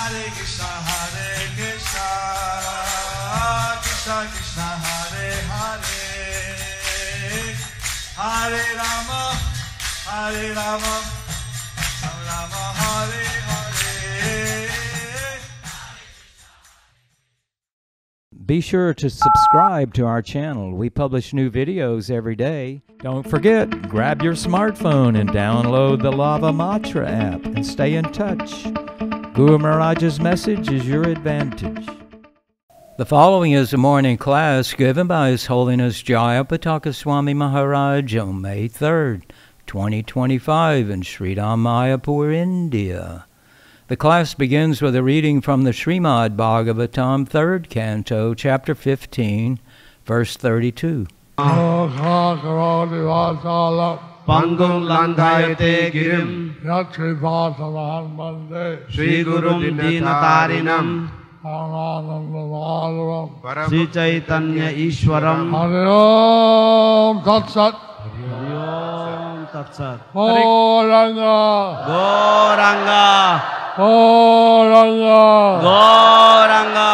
Hare Krishna Krishna Krishna Hare Hare Hare Rama Rama Rama Hare Hare. Be sure to subscribe to our channel. We publish new videos every day. Don't forget, grab your smartphone and download the Lava Matra app and stay in touch. Guru Maharaj's message is your advantage. The following is a morning class given by His Holiness Jayapataka Swami Maharaj on May 3rd, 2025 in Sridham, Mayapur, India. The class begins with a reading from the Srimad Bhagavatam, 3rd Canto, Chapter 15, verse 32. Pangum Langayate Girim Sri Guru Dinatarinam Sri Chaitanya Ishwaram Hare Om Tat Sat. Hare Om Tat Sat. Gauranga Gauranga Gauranga Gauranga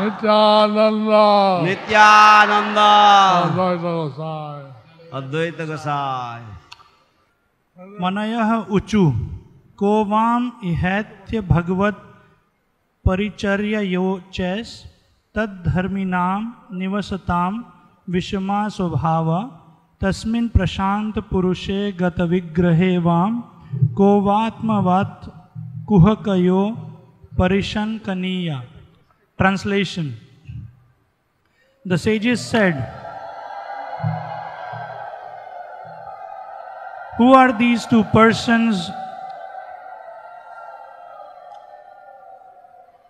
Nityananda Nityananda Advaita Gosai. Advaita Gosai. मनयः ऊचु को वाम इहैत्य भगवत परिचर्ययोचैस तद्धर्मिनां निवसतां विषमा स्वभाव तस्मिन् प्रशांत पुरुषे गत विग्रहे वाम को वात्मवत् कुहकयो परिशंकनीय. Translation. The sages said, who are these two persons?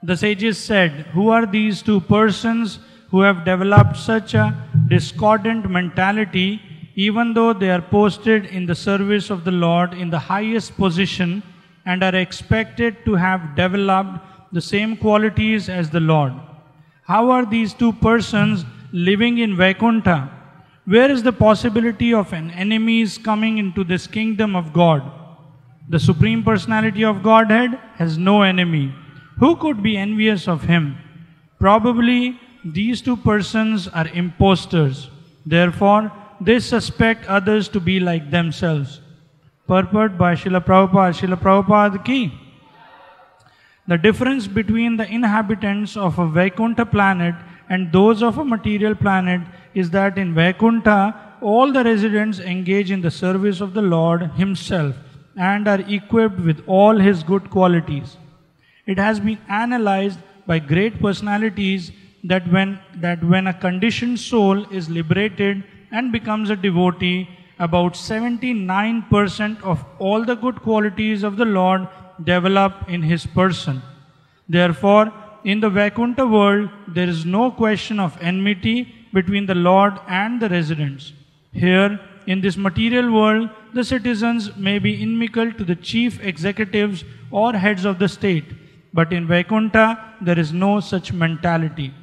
The sages said, who are these two persons who have developed such a discordant mentality, even though they are posted in the service of the Lord in the highest position and are expected to have developed the same qualities as the Lord? How are these two persons living in Vaikuntha? Where is the possibility of an enemy's coming into this kingdom of God? The Supreme Personality of Godhead has no enemy. Who could be envious of Him? Probably these two persons are impostors. Therefore, they suspect others to be like themselves. Purport by Srila Prabhupada. Srila Prabhupada ki. The difference between the inhabitants of a Vaikuntha planet and those of a material planet is that in Vaikuntha, all the residents engage in the service of the Lord Himself and are equipped with all His good qualities. It has been analyzed by great personalities that when a conditioned soul is liberated and becomes a devotee, about 79% of all the good qualities of the Lord develop in his person. Therefore, in the Vaikuntha world, there is no question of enmity between the Lord and the residents. Here, in this material world, the citizens may be inimical to the chief executives or heads of the state. But in Vaikuntha, there is no such mentality.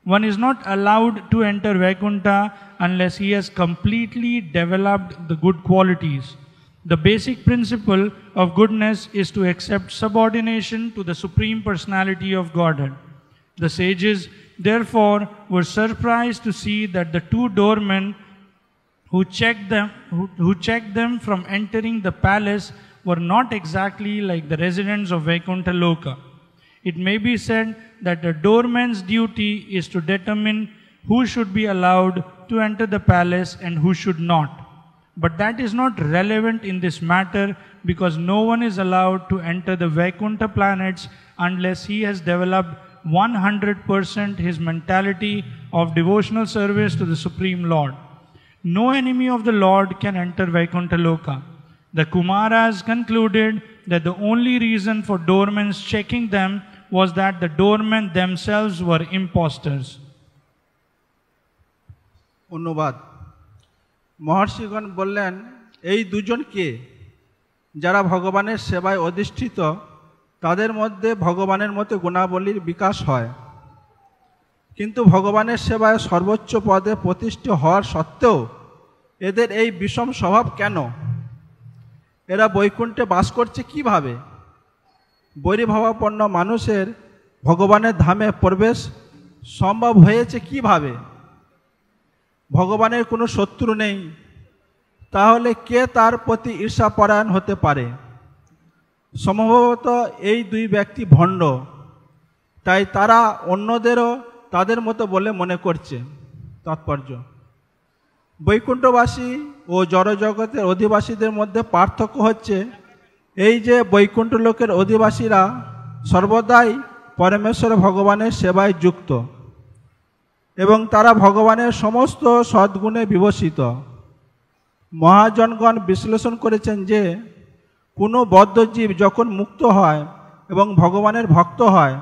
One is not allowed to enter Vaikuntha unless he has completely developed the good qualities. The basic principle of goodness is to accept subordination to the Supreme Personality of Godhead. The sages, therefore, were surprised to see that the two doormen who checked them from entering the palace were not exactly like the residents of Vaikuntha Loka. It may be said that the doorman's duty is to determine who should be allowed to enter the palace and who should not. But that is not relevant in this matter because no one is allowed to enter the Vaikuntha planets unless he has developed 100% his mentality of devotional service to the Supreme Lord. No enemy of the Lord can enter Vaikuntha Loka. The Kumaras concluded that the only reason for doormen checking them was that the doormen themselves were impostors. ধন্যবাদ। মহর্ষিগণ বললেন, এই দুজন কে? যারা ভগবানের সেবায় অধিষ্ঠিত, তাদের মধ্যে ভগবানের মতো গুণাবলীর বিকাশ হয়। কিন্তু ভগবানের সেবায় সর্বোচ্চ পদে প্রতিষ্ঠিত হওয়ার সত্ত্বেও এদের এই বিষম স্বভাব কেন? এরা বৈকুণ্ঠে বাস করছে কিভাবে? বৈরীভাবাপন্ন মানুষের ভগবানের ধামে প্রবেশ সম্ভব হয়েছে কিভাবে? ভগবানের কোনো শত্রু নেই, তাহলে কে তার প্রতি ঈর্ষাপরায়ণ হতে পারে? সম্ভবত এই দুই ব্যক্তি ভণ্ড, তাই তারা অন্যদেরও তাদের মতো বলে মনে করছে। তাৎপর্য: বৈকুণ্ঠবাসী ও জড়জগতের অধিবাসীদের মধ্যে পার্থক্য হচ্ছে এই যে বৈকুণ্ঠ লোকের অধিবাসীরা সর্বদাই পরমেশ্বর ভগবানের সেবায় যুক্ত এবং তারা ভগবানের সমস্ত সদ্গুণে বিভূষিত। মহাজনগণ বিশ্লেষণ করেছেন যে কোনো বদ্ধজীব যখন মুক্ত হয় এবং ভগবানের ভক্ত হয়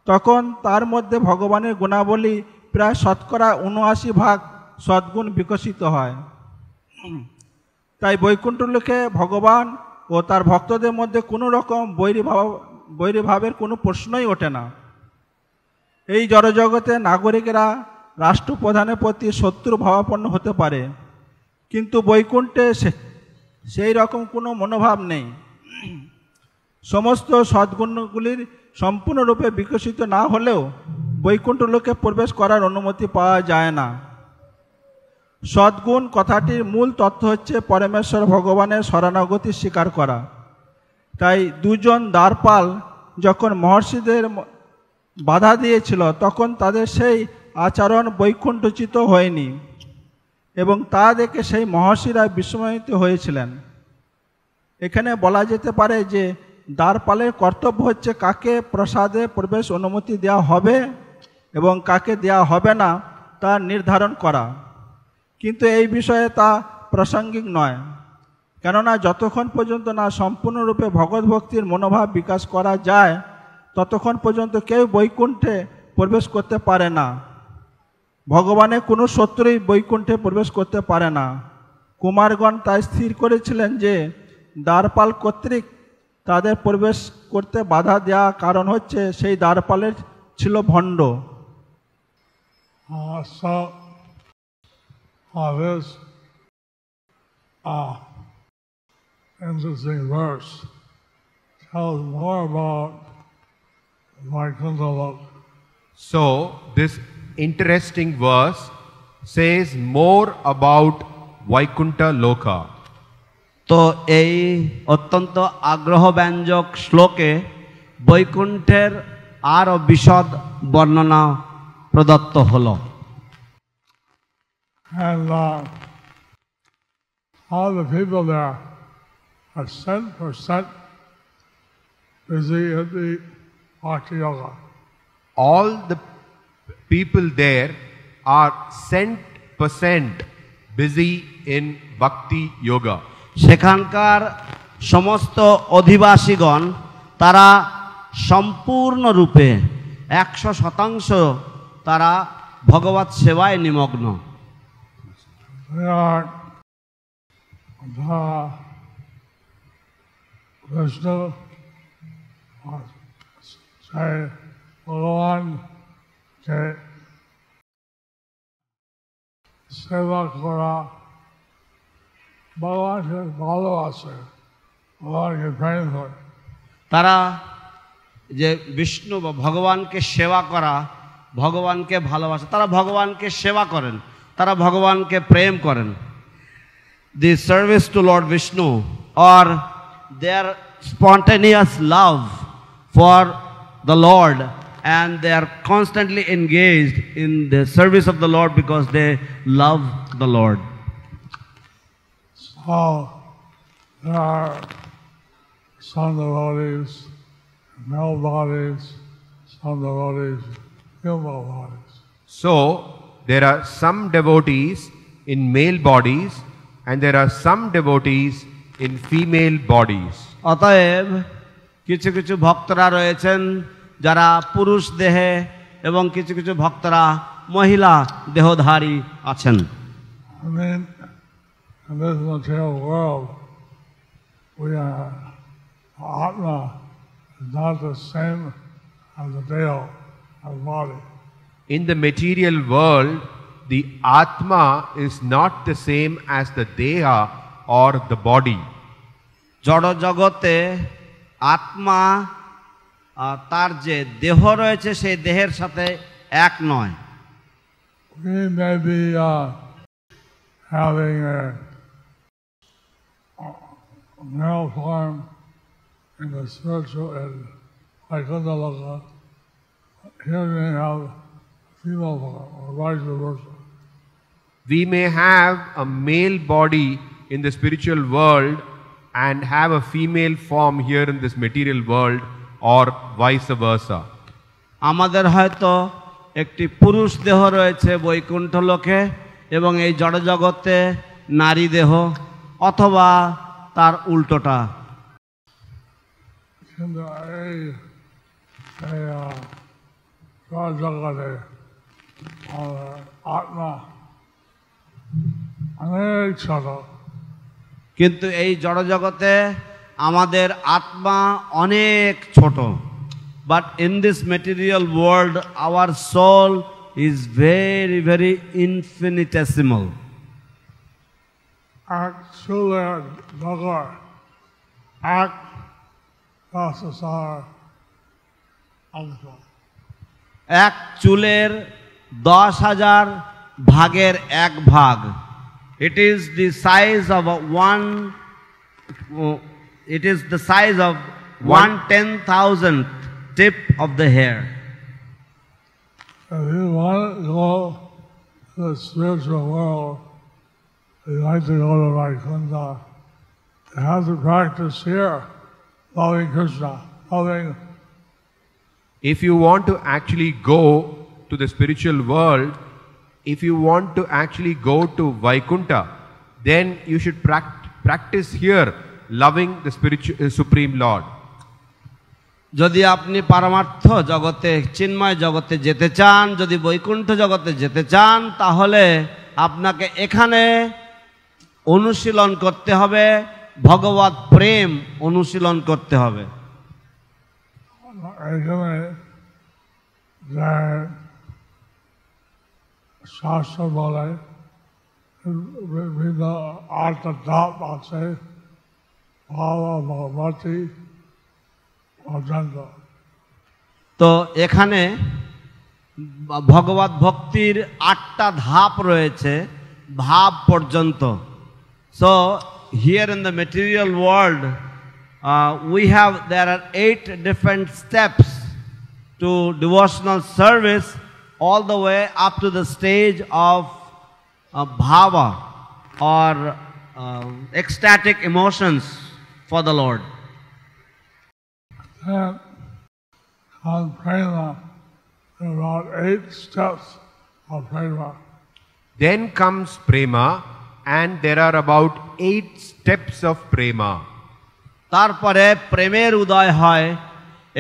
তখন তার মধ্যে ভগবানের গুণাবলী প্রায় ৭৯% সদ্গুণ বিকশিত হয়। তাই বৈকুণ্ঠ লোকে ভগবান ও তার ভক্তদের মধ্যে কোনো রকম বৈরীভাবের কোনো প্রশ্নই ওঠে না। এই জড়জগতের নাগরিকেরা রাষ্ট্রপ্রধানের প্রতি শত্রু ভাবাপন্ন হতে পারে, কিন্তু বৈকুণ্ঠে সেই রকম কোনো মনোভাব নেই। সমস্ত সদ্গুণগুলির সম্পূর্ণরূপে বিকশিত না হলেও বৈকুণ্ঠ লোকে প্রবেশ করার অনুমতি পাওয়া যায় না। সদ্গুণ কথাটির মূল তত্ত্ব হচ্ছে পরমেশ্বর ভগবানের শরণাগতি স্বীকার করা। তাই দুজন দ্বারপাল যখন মহর্ষিদের বাধা দিয়েছিল তখন তাদের সেই আচরণ বৈকুণ্ঠচিত হয়নি এবং তা দেখে সেই মহর্ষিরা বিস্ময়িত হয়েছিলেন। এখানে বলা যেতে পারে যে দ্বারপালের কর্তব্য হচ্ছে কাকে প্রসাদে প্রবেশ অনুমতি দেওয়া হবে এবং কাকে দেওয়া হবে না তা নির্ধারণ করা, কিন্তু এই বিষয়ে তা প্রাসঙ্গিক নয়, কেননা যতক্ষণ পর্যন্ত না সম্পূর্ণরূপে ভগবত ভক্তির মনোভাব বিকাশ করা যায় ততক্ষণ পর্যন্ত কেউ বৈকুণ্ঠে প্রবেশ করতে পারে না। ভগবানের কোনো শত্রুই বৈকুণ্ঠে প্রবেশ করতে পারে না। কুমারগণ তাই স্থির করেছিলেন যে দ্বারপাল কর্তৃক তাদের প্রবেশ করতে বাধা দেওয়া কারণ হচ্ছে সেই দ্বারপালের ছিল ভণ্ড। So, this interesting verse tells more about Vaikuntha Loka. So, this interesting verse says more about Vaikuntha Loka. তো এই অত্যন্ত আগ্রহব্যঞ্জক শ্লোকে বৈকুণ্ঠের আরও বিশদ বর্ণনা প্রদত্ত হলো। And all the people there are 100% busy in the Bhakti Yoga. All the people there are 100% busy in Bhakti Yoga. সেখানকার সমস্ত অধিবাসীগণ তারা সম্পূর্ণরূপে 100% তারা ভগবৎ সেবায় নিমগ্ন। Vishnu say ভগবানকে সেবা করা, ভগবানকে ভালোবাসে, ভগবানকে প্রেম করে। তারা যে বিষ্ণু বা ভগবানকে সেবা করা, ভগবানকে ভালোবাসা, তারা ভগবানকে সেবা করেন, তারা ভগবানকে প্রেম করেন। The service to lord Vishnu or their spontaneous love for the Lord, and they are constantly engaged in the service of the Lord because they love the Lord. So there are some devotees, male bodies, some devotees, female bodies. So, there are some devotees in male bodies and there are some devotees in female bodies. অতএব কিছু কিছু ভক্তরা রয়েছেন যারা পুরুষ দেহে এবং কিছু কিছু ভক্তরা মহিলা দেহধারী আছেন। I mean, in this material world, we are Atma is not the same as the Deha, as body. In the material world, the Atma is not the same as the Deha or the body. জড় জগতে আত্মা তার যে দেহ রয়েছে সেই দেহের সাথে এক নয়। We may be having a male form in the spiritual and Vaikuntha Loka. Here we have female form, or vice versa. We may have a male body in the spiritual world and have a female form here in this material world, or vice versa. আমাদের হয়তো একটি পুরুষ দেহ রয়েছে বৈকুণ্ঠ লোকে এবং এই জড়জগতে নারী দেহ, অথবা তার উল্টোটা। কিন্তু এই জগতে আত্মা অনেক ছোট। কিন্তু এই জড়জগতে আমাদের আত্মা অনেক ছোট। But in this material world, our soul is very, very infinitesimal. এক চুলের ডগর এক 10,000 অংশ। এক চুলের 10,000 ভাগের এক ভাগ। It is the size of it is the size of 1/10,000th tip of the hair. If you want to go to the spiritual world, you like to go to Vaikuntha, you have to practice here, loving Krishna, loving. If you want to actually go to the spiritual world, if you want to actually go to Vaikuntha, then you should practice here loving the Supreme Lord. যদি আপনি পারমার্থ জগতে, চিন্ময় জগতে যেতে চান, যদি বৈকুণ্ঠ জগতে যেতে চান, তাহলে আপনাকে এখানে অনুশীলন করতে হবে, ভগবত প্রেম অনুশীলন করতে হবে। এখানে যে শাস্ত্র বলে বিভিন্ন আটটা ধাপ আছে ভাব ভগবতী পর্যন্ত। তো এখানে ভগবত ভক্তির 8টা ধাপ রয়েছে ভাব পর্যন্ত। So here in the material world there are 8 different steps to devotional service, all the way up to the stage of bhava or ecstatic emotions for the Lord. And on prema, there are about 8 steps of prema. Then comes prema, and there are about 8 steps of prema. তারপরে প্রেমের উদয় হয়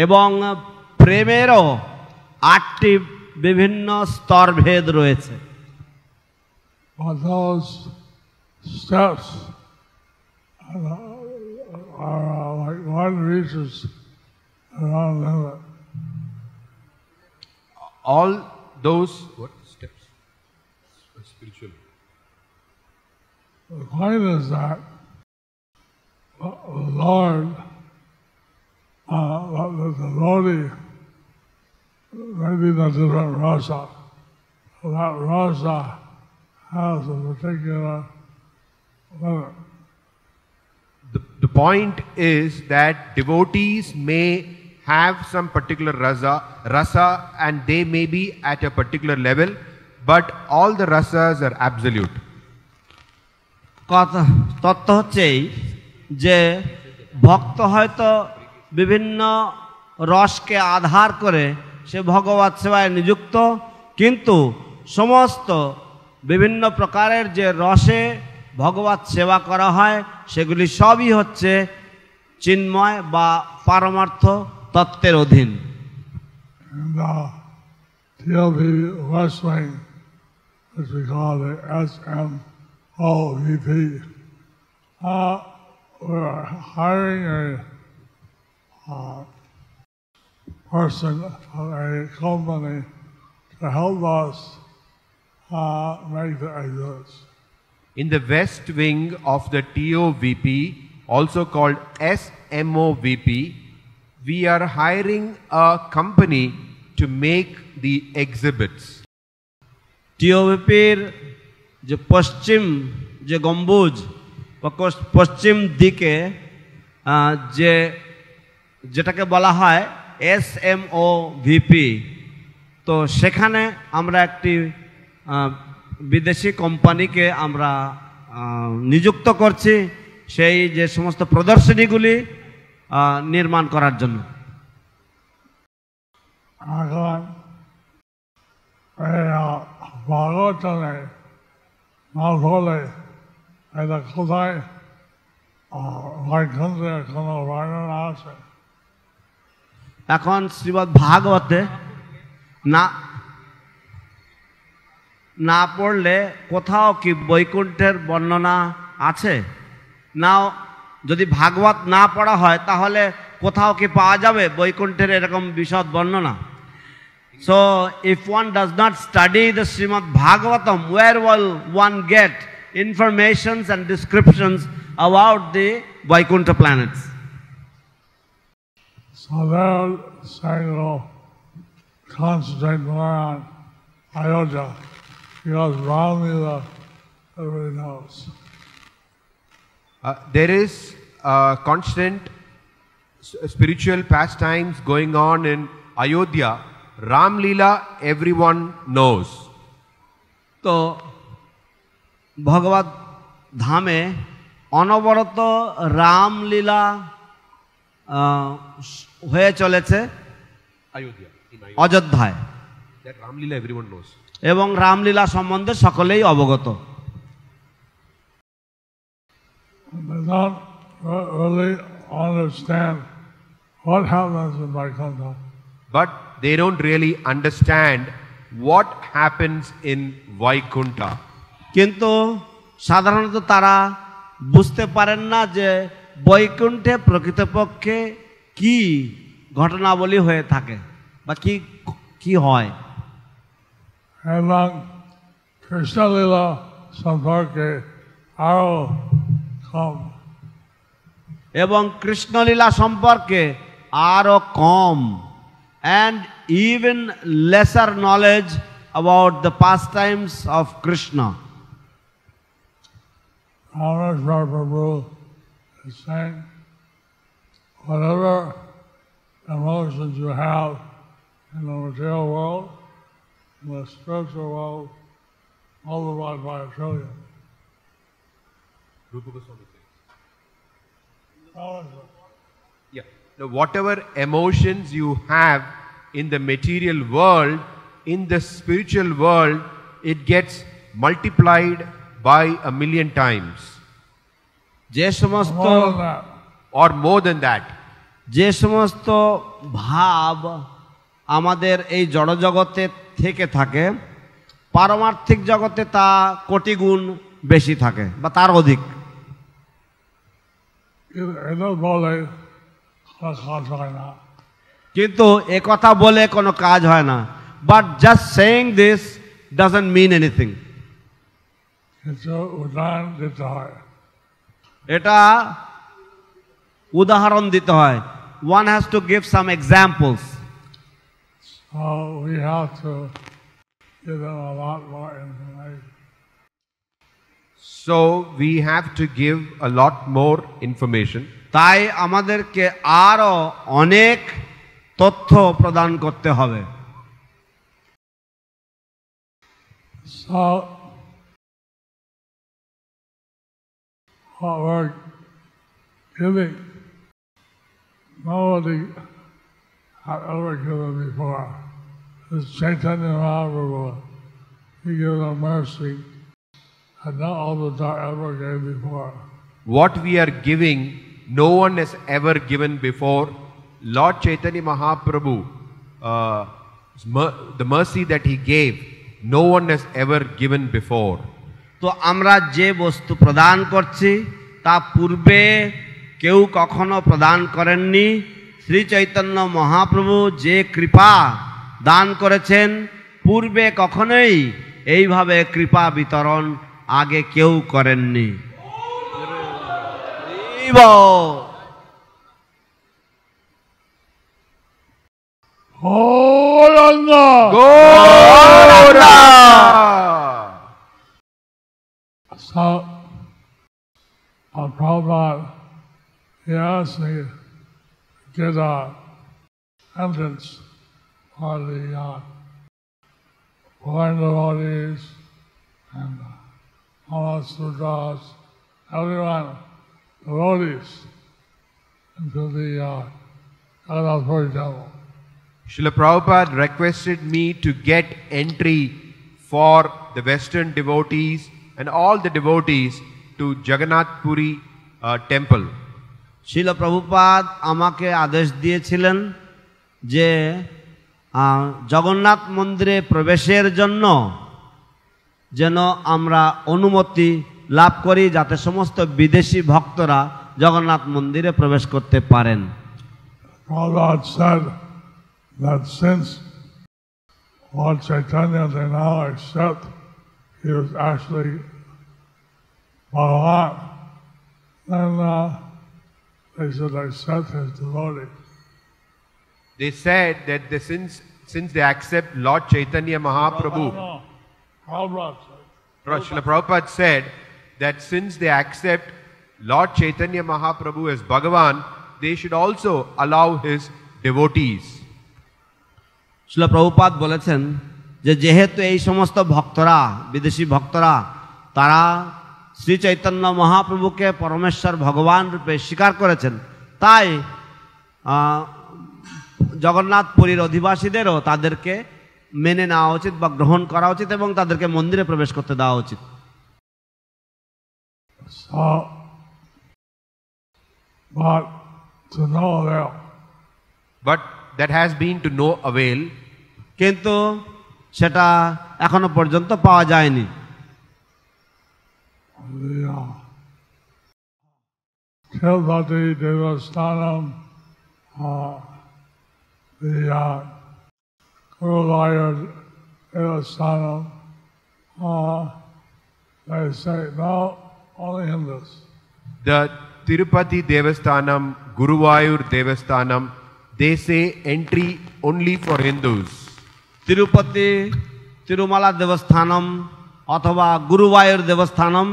এবং প্রেমেরও 8টি বিভিন্ন স্তরভেদ রয়েছে। But those steps are like one reaches around limit. All those what steps? Spiritual. The point is that the Lord, the devotee, maybe the different rasa, that rasa has a particular limit. The point is that devotees may have some particular rasa, and they may be at a particular level, but all the rasas are absolute. তত্ত্ব হচ্ছেই যে ভক্ত হয়তো বিভিন্ন রসকে আধার করে সে ভগবত সেবায় নিযুক্ত, কিন্তু সমস্ত বিভিন্ন প্রকারের যে রসে ভগবত সেবা করা হয় সেগুলি সবই হচ্ছে চিন্ময় বা পারমার্থ তত্ত্বের অধীন। TLV West Wing, which we call the SMOVP, we're hiring a person from a company to help us make the exits. In the west wing of the TOVP, also called SMOVP, we are hiring a company to make the exhibits. টিওবিপির যে পশ্চিম যে গম্বুজ বা পশ্চিম দিকে যেটাকে বলা হয় SMOVP, তো সেখানে আমরা একটি বিদেশি কোম্পানিকে আমরা নিযুক্ত করছি সেই যে সমস্ত প্রদর্শনীগুলি নির্মাণ করার জন্য। এখন ভাগবতনে না হলে এটা কোথায় বৈকুণ্ঠে কোনো বর্ণনা আছে? এখন শ্রীমদ্ ভাগবতে না পড়লে কোথাও কি বৈকুণ্ঠের বর্ণনা আছে? নাও যদি ভাগবত না পড়া হয় তাহলে কোথাও কি পাওয়া যাবে বৈকুণ্ঠের এরকম বিশদ বর্ণনা? So if one does not study the Srimad Bhagavatam, where will one get informations and descriptions about the Vaikuntha planets? So they're saying, concentrate more on Ayodhya, because Ramlila, everybody knows. There is constant spiritual pastimes going on in Ayodhya. Ram Leela, everyone knows. তো ভগবত ধামে অনবরত রামলীলা হয়ে চলেছে অযোধ্যায়। That Ram Leela everyone knows. এবং রামলীলা সম্বন্ধে সকলেই অবগত। They don't really understand what happens in Vaikuntha. But they don't really understand what happens in Vaikuntha. কিন্তু সাধারণত তারা বুঝতে পারেন না যে বৈকুণ্ঠে প্রকৃতপক্ষে কি ঘটনাবলী হয়ে থাকে বা কি হয়। এবং কৃষ্ণলীলা সম্পর্কে আরো কম, এবং কৃষ্ণলীলা সম্পর্কে আরো কম, and even lesser knowledge about the pastimes of Krishna. Rameshwar Prabhu is saying, whatever emotions you have in the material world, in the spiritual world, multiplied by a trillion. Rupa Goswami says. Yeah. Now, whatever emotions you have in the material world, in the spiritual world, it gets multiplied by 1,000,000 times. যে সমস্ত or more than that. যে সমস্ত ভাব আমাদের এই জড়জগতে থেকে থাকে, পারমার্থিক জগতে তা কোটি গুণ বেশি থাকে বা তার অধিক। কিন্তু এ কথা বলে কোনো কাজ হয় না। But just saying this doesn't mean anything. এটা উদাহরণ দিতে হয়। One has to give some examples. We have to give them a lot more information. So we have to give a lot more information. তাই আমাদেরকে আরো অনেক তথ্য প্রদান করতে হবে। So what we're giving, nobody had ever given before. This Chaitanya Mahaprabhu, he gave them mercy, and not all the ever gave before. What we are giving, no one has ever given before. Lord Chaitanya Mahaprabhu, the mercy that he gave, no one has ever given before. তো আমরা যে বস্তু প্রদান করছি তা পূর্বে কেউ কখনো প্রদান করেননি। শ্রী চৈতন্য মহাপ্রভু যে কৃপা দান করেছেন, পূর্বে কখনোই এইভাবে কৃপা বিতরণ আগে কেউ করেননি। Gauranga! Gauranga! So, Prabhupada, he asked me to get an entrance for the foreign devotees and Mama Sudras, everyone, devotees, into the Jagannath Puri temple. Srila Prabhupada requested me to get entry for the Western devotees and all the devotees to Jagannath Puri temple. শিল প্রভুপাদ আমাকে আদেশ দিয়েছিলেন যে জগন্নাথ মন্দিরে প্রবেশের জন্য যেন আমরা অনুমতি লাভ করি যাতে সমস্ত বিদেশি ভক্তরা জগন্নাথ মন্দিরে প্রবেশ করতে পারেন। Prabhupada said that since Lord Chaitanya they now accept he was actually Bhagavan, then they should accept his devotee. They said that since they accept Lord Chaitanya Mahaprabhu, Srila Prabhupada said that since they accept Lord Chaitanya Mahaprabhu as Bhagavan, they should also allow his devotees. শিল প্রভুপাদ বলেছেন যে যেহেতু এই সমস্ত ভক্তরা বিদেশি ভক্তরা তারা শ্রী চৈতন্য মহাপ্রভুকে পরমেশ্বর ভগবান রূপে স্বীকার করেছেন, তাই জগন্নাথ পুরীর অধিবাসীদেরও তাদেরকে মেনে নেওয়া উচিত বা গ্রহণ করা উচিত এবং তাদেরকে মন্দিরে প্রবেশ করতে দেওয়া উচিত। But that has been to no avail. কিন্তু সেটা এখনো পর্যন্ত পাওয়া যায়নি। Tilbati Devasthanam, the Guruvayur Devasthanam, they say no, only Hindus. The Tirupati Devasthanam, Guruvayur Devasthanam, they say entry only for Hindus. Tirupati Tirumala দেবস্থানম অথবা গুরুবায়ুর দেবস্থানম,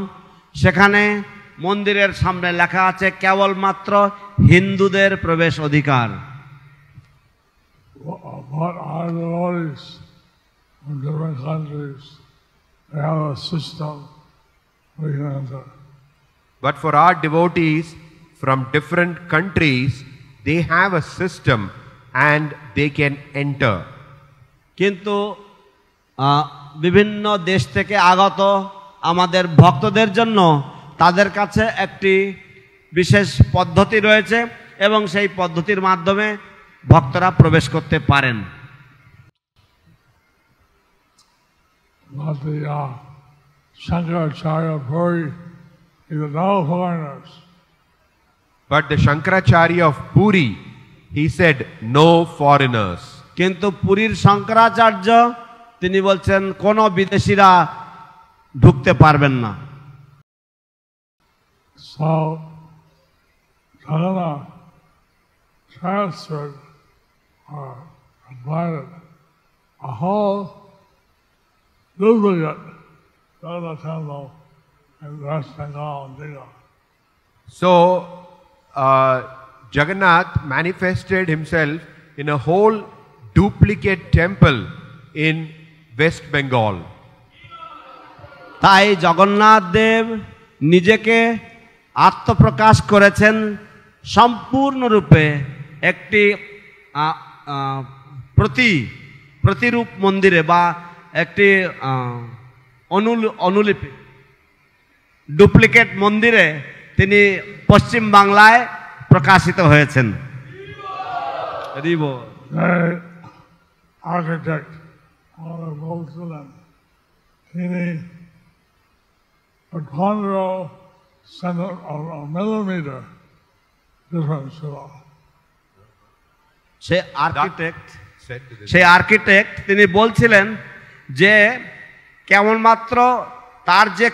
সেখানে মন্দিরের সামনে লেখা আছে কেবলমাত্র হিন্দুদের প্রবেশ অধিকার। But our devotees from different countries, they have a system we can enter. But for our devotees from different countries, they have a system and they can enter. কিন্তু বিভিন্ন দেশ থেকে আগত আমাদের ভক্তদের জন্য তাদের কাছে একটি বিশেষ পদ্ধতি রয়েছে এবং সেই পদ্ধতির মাধ্যমে ভক্তরা প্রবেশ করতে পারেন। But the Shankaracharya of Puri, he said no foreigners. কিন্তু পুরীর শঙ্করাচার্য তিনি বলছেন কোনো বিদেশিরা ঢুকতে পারবেন না। So, Jagannath transferred or invited a whole duplicate Jagannath temple in West Bengal and India. So, Jagannath manifested himself in a whole duplicate temple in West Bengal. তাই জগন্নাথ দেব নিজেকে আত্মপ্রকাশ করেছেন সম্পূর্ণরূপে একটি প্রতিরূপ মন্দিরে বা একটি অনুলিপি ডুপ্লিকেট মন্দিরে তিনি পশ্চিম বাংলায় প্রকাশিত হয়েছেন। Architect, তিনি 100 millimeter difference ছিল। সেই আর্কিটেক্ট তিনি বলছিলেন যে কেবলমাত্র তার যে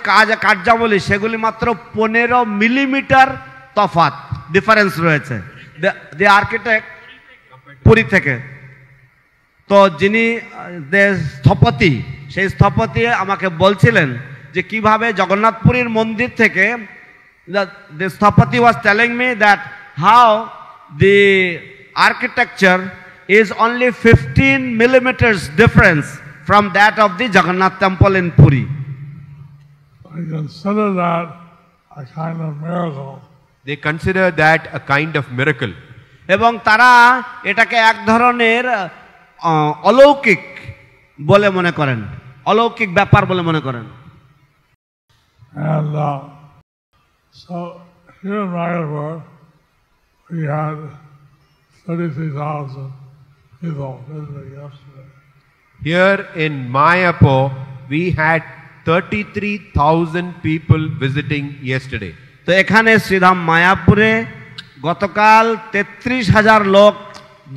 কার্যাবলী সেগুলি মাত্র 15 মিলিমিটার তফাৎ ডিফারেন্স রয়েছে। দি আর্কিটেক্ট পুরী থেকে তো যিনি স্থপতি, সেই স্থপতি আমাকে বলছিলেন যে কিভাবে জগন্নাথপুরীর মন্দির থেকে, the স্থপতি was telling me that how the architecture is only 15 millimeters difference from that of the Jagannath temple in Puri. I consider that a kind of miracle. They consider that a kind of miracle. এবং তারা এটাকে এক ধরনের অলৌকিক বলে মনে করেন, অলৌকিক ব্যাপার বলে মনে করেন। And so here in Mayapur, we had 33,000 people visiting yesterday. Here in Mayapur, we had 33,000 people visiting yesterday. তো এখানে শ্রীধাম মায়াপুরে গতকাল 33,000 লোক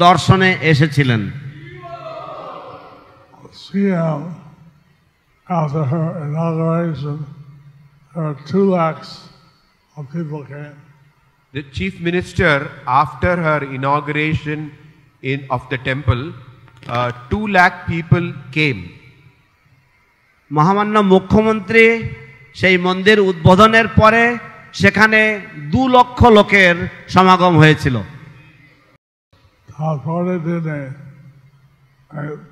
দর্শনে এসেছিলেন। CM, after her inauguration, there were 2 lakhs of people came. The chief minister, after her inauguration of the temple, 2 lakh people came. মহামান্য মুখ্যমন্ত্রী সেই মন্দির উদ্বোধনের পরে সেখানে 2 লক্ষ লোকের সমাগম হয়েছিল। তারপরে দিনে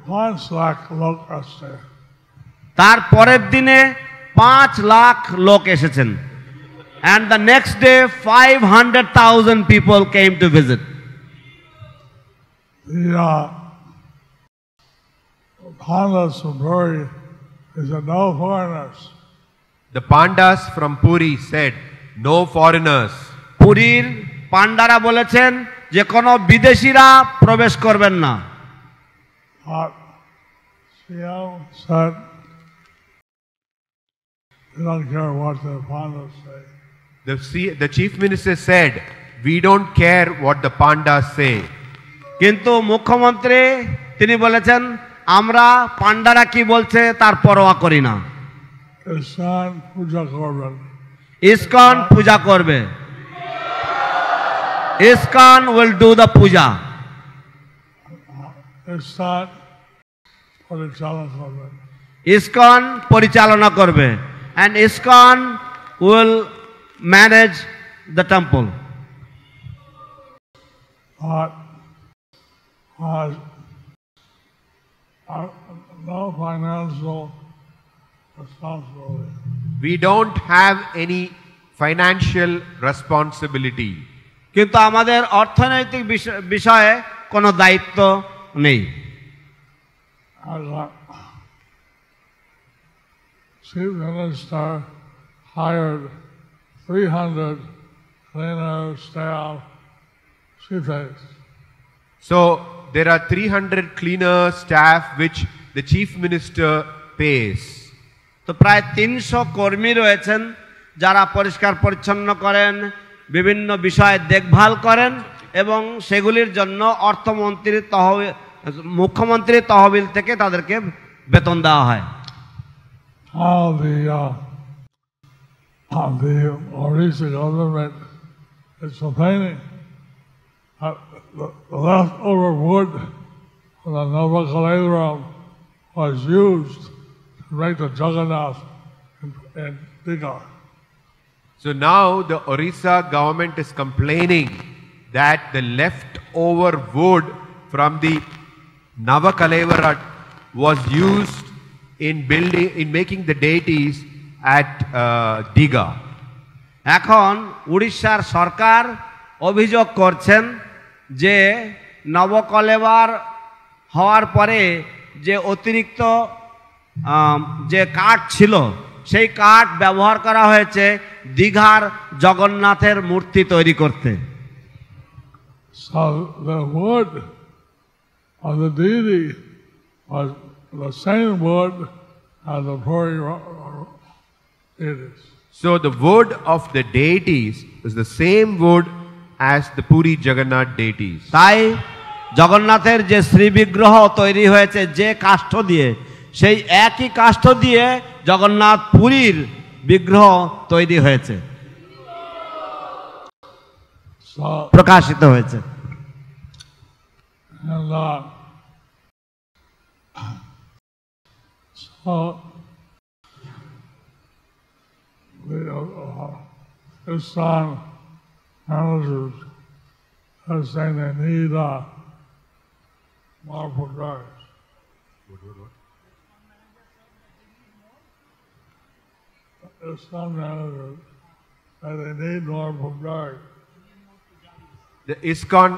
5 লাখ লোক আসছে। তার পরের দিনে 5 লাখ লোক এসেছেন। And the next day 500,000 people came to visit. The Pandas from Puri is a no foreigners. The Pandas from Puri said, no foreigners. পুরীর পান্ডারা বলেছেন যে কোনো বিদেশিরা প্রবেশ করবেন না। But CM said, they don't care what the Pandas say. The chief minister said, we don't care what the Pandas say. কিন্তু মুখ্যমন্ত্রী তিনি বলেছেন আমরা পান্ডারা কি বলছে তার পরোয়া করি না। ইসকন পূজা করবেন। ইসকন পূজা করবে। ISKCON will do the puja. ISKCON পরিচালনা করবেন। ইসকন পরিচালনা করবে। And ISKCON will manage the temple. But no financial responsibility. We don't have any financial responsibility. কিন্তু আমাদের অর্থনৈতিক বিষয়ে কোনো দায়িত্ব নেই। Chief Minister hired 300 cleaners, staff, she pays. So there are 300 cleaners, staff which the chief minister pays. তো প্রায় 300 কর্মী রয়েছেন যারা পরিষ্কার পরিচ্ছন্ন করেন, বিভিন্ন বিষয়ে দেখভাল করেন এবং সেগুলির জন্য অর্থমন্ত্রীর তহবিল, মুখ্যমন্ত্রীর তহবিল থেকে তাদেরকে বেতন দেওয়া হয়। How the Orissa government is complaining the leftover wood from the Navakalayaram was used to make the Jagannath in Digha. So now the Orissa government is complaining that the leftover wood from the Navakalevara was used in making the deities at Digha. এখন উড়িষ্যার সরকার অভিযোগ করছেন যে নবকলেবার হওয়ার পরে যে অতিরিক্ত যে কাঠ ছিল সেই কাঠ ব্যবহার করা হয়েছে দীঘার জগন্নাথের মূর্তি তৈরি করতে। So the wood of the deity was the same wood as the Puri deities. So the wood of the deities is the same wood as the Puri Jagannath deities. তাই জগন্নাথের যে শ্রী বিগ্রহ তৈরি হয়েছে যে কাষ্ঠ দিয়ে, সেই একই কাষ্ঠ দিয়ে জগন্নাথ পুরীর বিগ্রহ তৈরি হয়েছে, প্রকাশিত হয়েছে। And So his son managers are saying they need more pujaris. His son managers say they need more pujaris. The ISKCON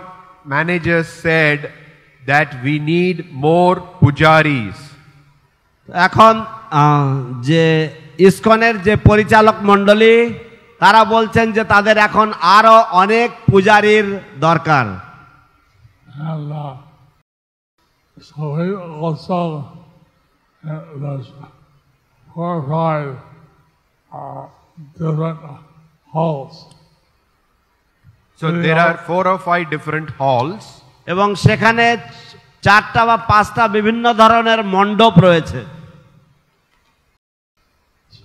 managers said that we need more pujaris. এখন যে ইসকনের যে পরিচালক মণ্ডলী তারা বলছেন যে তাদের এখন আরো অনেক পূজারীর দরকার। And so he also there's 4 or 5 different halls. So there are 4 or 5 different halls. এবং সেখানে 4টা বা 5টা বিভিন্ন ধরনের মণ্ডপ রয়েছে।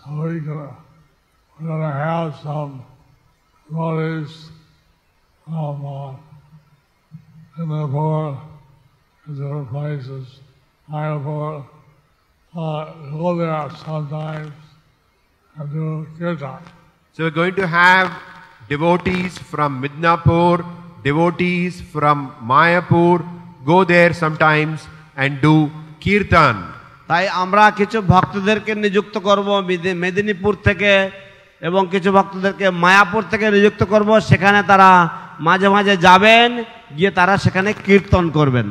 So we're gonna have some devotees from Singapore and different places, Mayapur, go there sometimes and do kirtan. So we're going to have devotees from Midnapur, devotees from Mayapur, go there sometimes and do kirtan. তাই আমরা কিছু ভক্তদেরকে নিযুক্ত করব মেদিনীপুর থেকে এবং কিছু ভক্তদেরকে মায়াপুর থেকে নিযুক্ত করব, সেখানে তারা মাঝে মাঝে যাবেন, গিয়ে তারা সেখানে কীর্তন করবেন।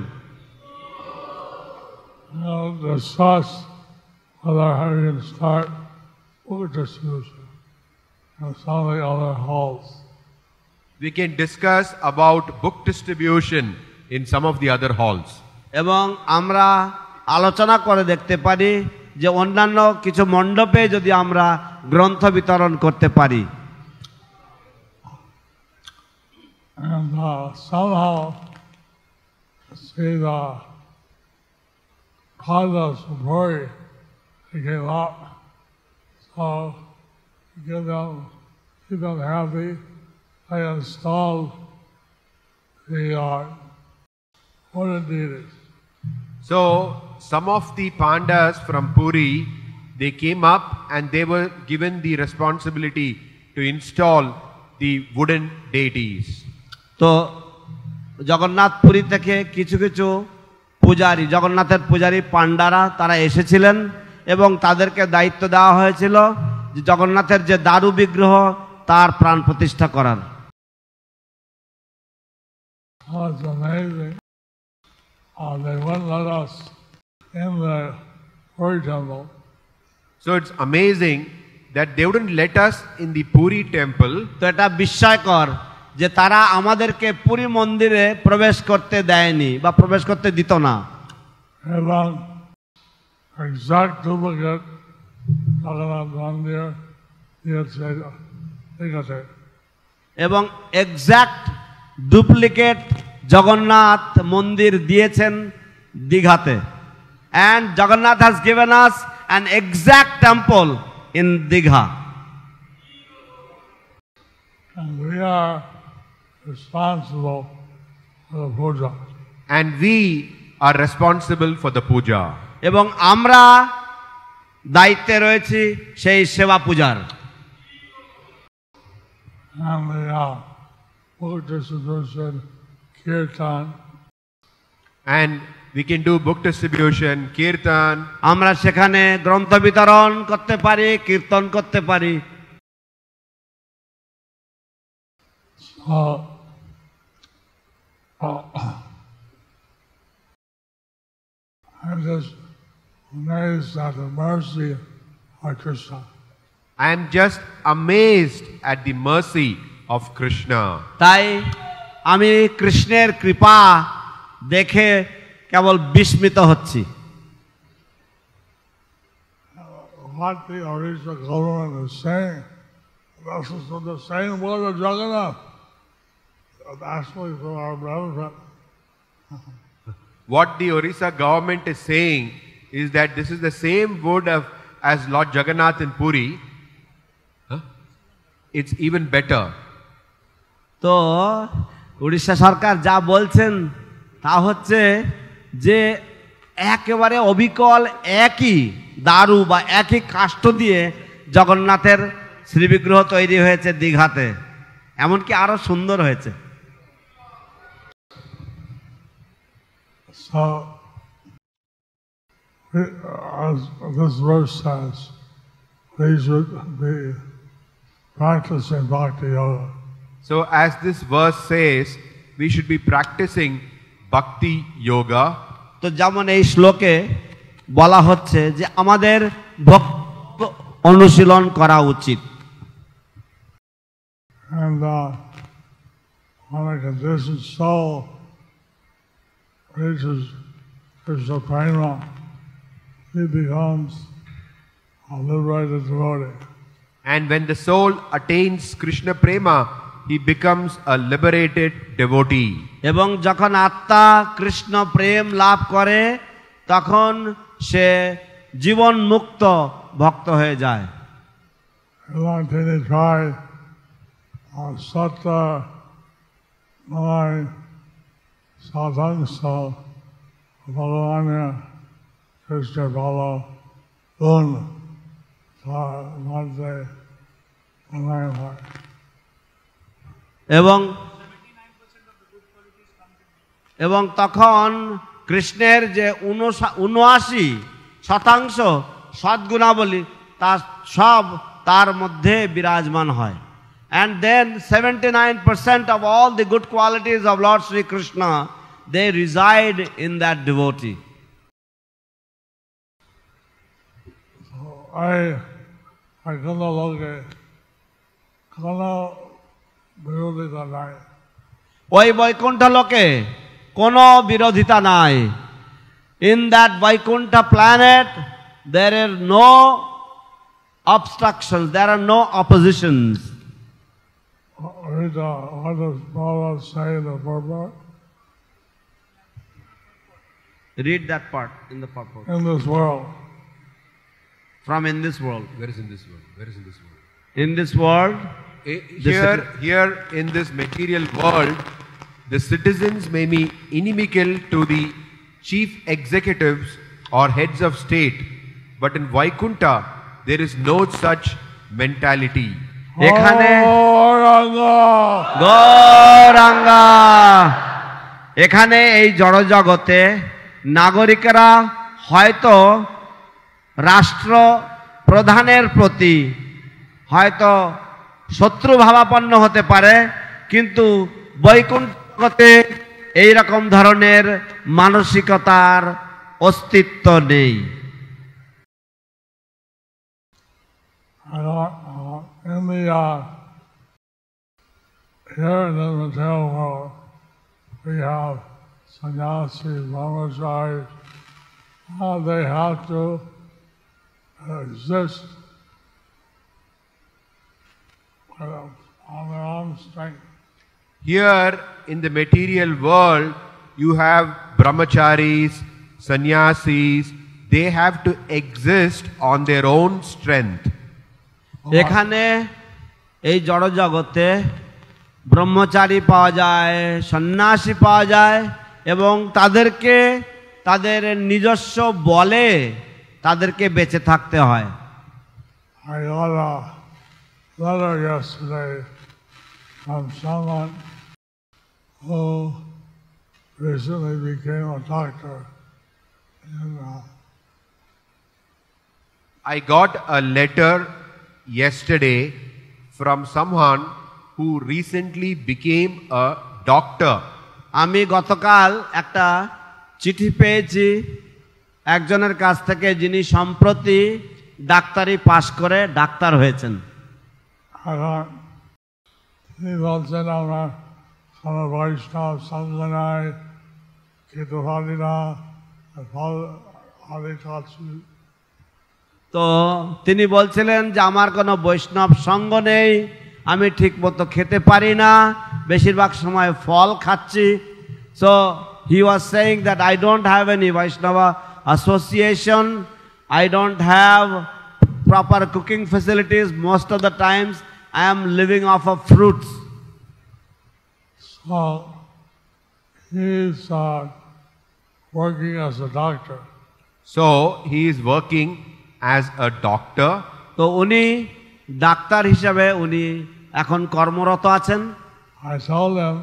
Discuss whether how you can start book distribution in some of the other halls. We can discuss about book distribution in some of the other halls. এবং আমরা আলোচনা করে দেখতে পারি যে অন্যান্য কিছু মণ্ডপে যদি আমরা গ্রন্থ বিতরণ করতে পারি। And somehow see the causes of worry they gave up. So keep them happy. I installed the wooden deities. So some of the Pandas from Puri, they came up and they were given the responsibility to install the wooden deities. তো জগন্নাথপুরী থেকে কিছু কিছু পূজারী, জগন্নাথের পূজারী পান্ডারা তারা এসেছিলেন এবং তাদেরকে দায়িত্ব দেওয়া হয়েছিল যে জগন্নাথের যে দারু বিগ্রহ তার প্রাণ প্রতিষ্ঠা করার। It's amazing. They wouldn't let us in the Puri temple. So it's amazing that they wouldn't let us in the Puri temple. তো এটা বিস্ময়কর যে তারা আমাদেরকে পুরী মন্দিরে প্রবেশ করতে দেয়নি বা প্রবেশ করতে দিত না। এবং exact duplicate Jagannath Mandir দিয়েছে দীঘাতে। এবং এক্সাক্ট ডুপ্লিকেট জগন্নাথ মন্দির দিয়েছেন দীঘাতে। And Jagannath has given us an exact temple in Digha. And we are responsible for the puja. And we are responsible for the puja. এবং আমরা দায়িত্বে রয়েছি সেই সেবা পূজার। And the book distribution, kirtan. And we can do book distribution, kirtan. আমরা সেখানে গ্রন্থ বিতরণ করতে পারি, কীর্তন করতে পারি। I'm just amazed at the mercy of Krishna. I am just amazed at the mercy of Krishna. তাই আমি কৃষ্ণের কৃপা দেখে কেবল বিস্মিত হচ্ছি। What the Orissa government is saying, this is the same word of Jagannath. Actually, for our benefit. What the Orissa government is saying is that this is the same word as Lord Jagannath in Puri. It's even better. তো উড়িষ্যা সরকার যা বলছেন তা হচ্ছে যে একেবারে অবিকল একই দারু বা একই কাষ্ঠ দিয়ে জগন্নাথের শ্রীবিগ্রহ তৈরি হয়েছে দীঘাতে, এমনকি আরো সুন্দর হয়েছে। So, as this verse says, we should be practicing bhakti yoga. So as this verse says, we should be practicing bhakti yoga. তো যেমন এই শ্লোকে বলা হচ্ছে যে আমাদের ভক্তি অনুশীলন করা উচিত। And when a conditioned soul reaches Krishna prema, he becomes a liberated devotee. And when the soul attains Krishna prema, he becomes a liberated devotee. এবং যখন আত্মা কৃষ্ণ প্রেম লাভ করে তখন সে জীবন মুক্ত ভক্ত হয়ে যায়। Until he tried Satta Nai Sadhangsa Bhalavanya Krishna Bhala Un Madhya Anayamai. এবং তখন কৃষ্ণের যে 79% সদ্গুণাবলী তা সব তার মধ্যে বিরাজমান হয়। And then 79% of all the good qualities of Lord Sri Krishna, they reside in that devotee. I don't know Kana Virodhita Nai. ওই বৈকুণ্ঠ লোকে কোনো বিরোধিতা নাই। In that Vaikuntha planet, there are no obstructions, there are no oppositions. What does Bala say in the purport? Read that part in the purport. In this world. From in this world. Where is in this world? Where is in this world? In this world, Here in this material world, the citizens may be inimical to the chief executives or heads of state, but in Vaikuntha there is no such mentality. এখানে Gauranga! Gauranga, এখানে এই জড়জগতে নাগরিকেরা হয়তো রাষ্ট্র প্রধানের প্রতি হয়তো শত্রু ভাবাপন্ন হতে পারে, কিন্তু বৈকুণ্ঠে এই রকম ধরনের মানসিকতার অস্তিত্ব নেই। In the here in the material world, we have sannyasis, brahmacharis. They have to exist on their own strength. Here in the material world, you have brahmacharis, sannyasis. They have to exist on their own strength. এখানে এই জড়জগতে ব্রহ্মচারী পাওয়া যায়, সন্ন্যাসী পাওয়া যায়, এবং তাদেরকে তাদের নিজস্ব বলে তাদেরকে বেঁচে থাকতে হয়। I got a letter yesterday from someone who recently became a doctor. I got a letter yesterday from someone who recently became a doctor. আমি গতকাল একটা চিঠি পেয়েছি একজনের কাছ থেকে যিনি সম্প্রতি ডাক্তারি পাশ করে ডাক্তার হয়েছেন। তিনি বলছেন আমরা কোনো বৈষ্ণব সঙ্গ নাই, খেতে পারি না, ফল আদি খাচ্ছি। তো তিনি বলছিলেন যে আমার কোনো বৈষ্ণব সঙ্গ নেই, আমি ঠিক মতো খেতে পারি না, বেশিরভাগ সময় ফল খাচ্ছি। So he was saying that I don't have any Vaishnava association, I don't have proper cooking facilities. Most of the times I am living off of fruits. So he's working as a doctor. So he is working as a doctor. তো উনি doctor হিসাবে উনি এখন কর্মরত আছেন। I told him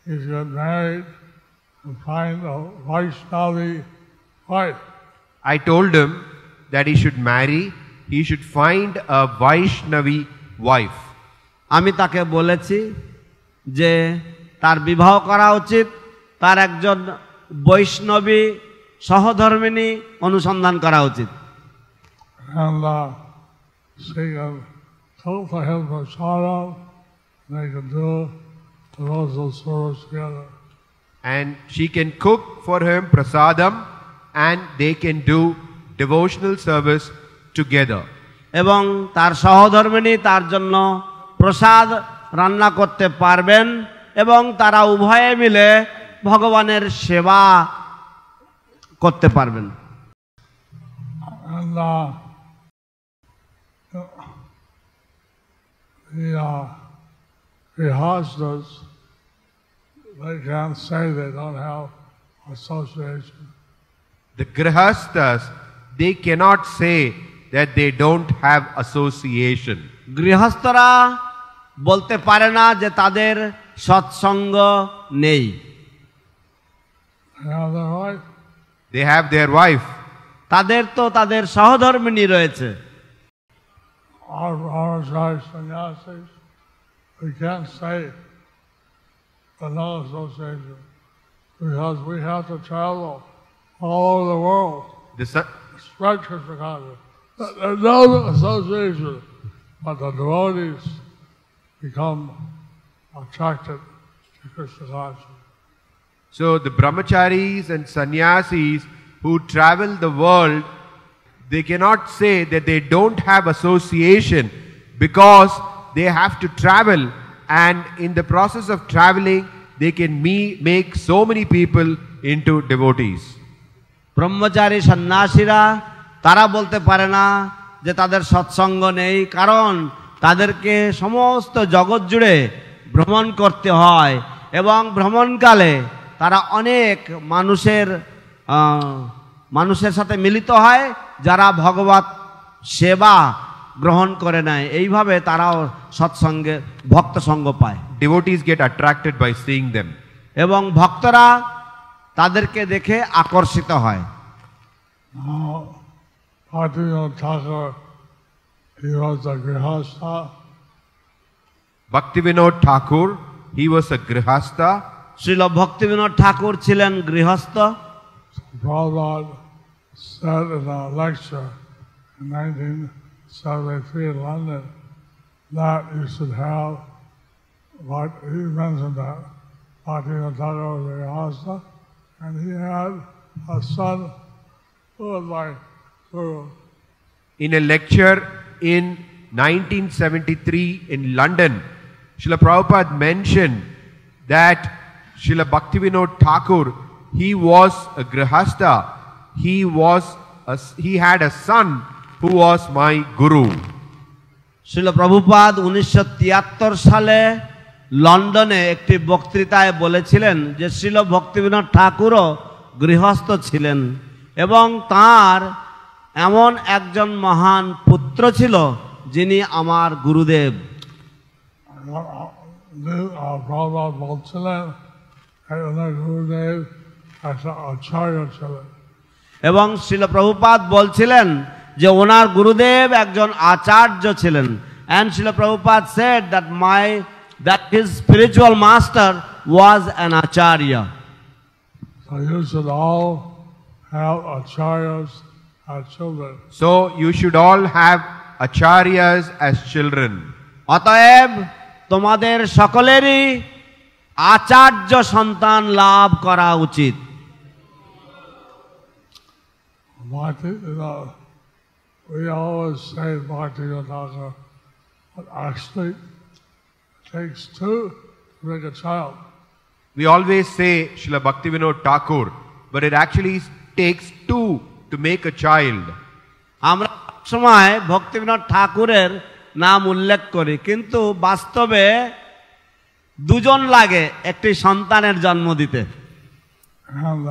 he should marry and find a Vaishnavi wife. I told him that he should marry, he should find a Vaishnavi wife. আমি তাকে বলেছি যে তার বিবাহ করা উচিত, তার একজন বৈষ্ণবী সহধর্মিণী অনুসন্ধান করা উচিত। And she can cook for him for sorrow, and they can do devotional service together. And she can cook for him prasadam and they can do devotional service together. এবং তার সহধর্মিণী তার জন্য প্রসাদ রান্না করতে পারবেন এবং তারা উভয়ে মিলে ভগবানের সেবা করতে পারবেন। And the grihastas, they can't say they don't have association. The grihastas, they cannot say that they don't have association. গৃহস্থরা বলতে পারে না যে তাদের সৎসঙ্গ নেই। They have their wife. They have their wife. তাদের তো তাদের সহধর্মিণী রয়েছে। Our guys sannyasis, we can't say the no association because we have to travel all over the world. Spread Krishna consciousness. There's no association, but the devotees become attracted to Krishna consciousness. So the brahmacharis and sannyasis who travel the world, they cannot say that they don't have association because they have to travel, and in the process of traveling they can make so many people into devotees. ব্রহ্মচারী সন্ন্যাসীরা তারা বলতে পারে না যে তাদের সৎসঙ্গ নেই, কারণ তাদেরকে সমস্ত জগৎ জুড়ে ভ্রমণ করতে হয় এবং ভ্রমণকালে তারা অনেক মানুষের সাথে মিলিত হয় যারা ভগবত সেবা গ্রহণ করে নেয়। এইভাবে তারাও সৎসঙ্গে ভক্ত সঙ্গ পায়। Devotees get attracted by seeing them. এবং ভক্তরা তাদেরকে দেখে আকর্ষিত হয়। Bhaktivinoda Thakur, he was a grihastha. Bhaktivinoda Thakur, he was a grihastha. Srila Bhaktivinod ঠাকুর ছিলেন গৃহস্থ। Prabhupada said in a lecture in 1973 in London that you should have what he mentioned that Bhaktivinoda Thakur was a grihastha, and he had a son who was my guru. In a lecture in 1973 in London, Srila Prabhupada mentioned that Srila Bhaktivinoda Thakur, he was a grihastha. He had a son who was my guru. Srila Prabhupada 1973 সালে লন্ডনে একটি বক্তৃতায় বলেছিলেন যে শ্রীল ভক্তিবিনোদ ঠাকুরও গৃহস্থ ছিলেন এবং তার এমন একজন মহান পুত্র ছিল যিনি আমার গুরুদেব। Prabhupada বলছিলেন গুরুদেব একটা আচার্য ছিলেন এবং শ্রীল প্রভুপাদ বলছিলেন যে ওনার গুরুদেব একজন আচার্য ছিলেন। and Srila Prabhupada said that his spiritual master was an acharya. So you should all have acharyas as children. So you should all have acharyas as children. অতএব তোমাদের সকলেরই আচার্য সন্তান লাভ করা উচিত। We always say Bhaktivinoda Thakur, but actually it takes two to make a child. We always say Srila Bhaktivinoda Thakur, but it actually takes two to make a child. আমরা সময় ভক্তিবিনোদ ঠাকুরের নাম উল্লেখ করি, কিন্তু বাস্তবে দুজন লাগে একটি সন্তানের জন্ম দিতে। And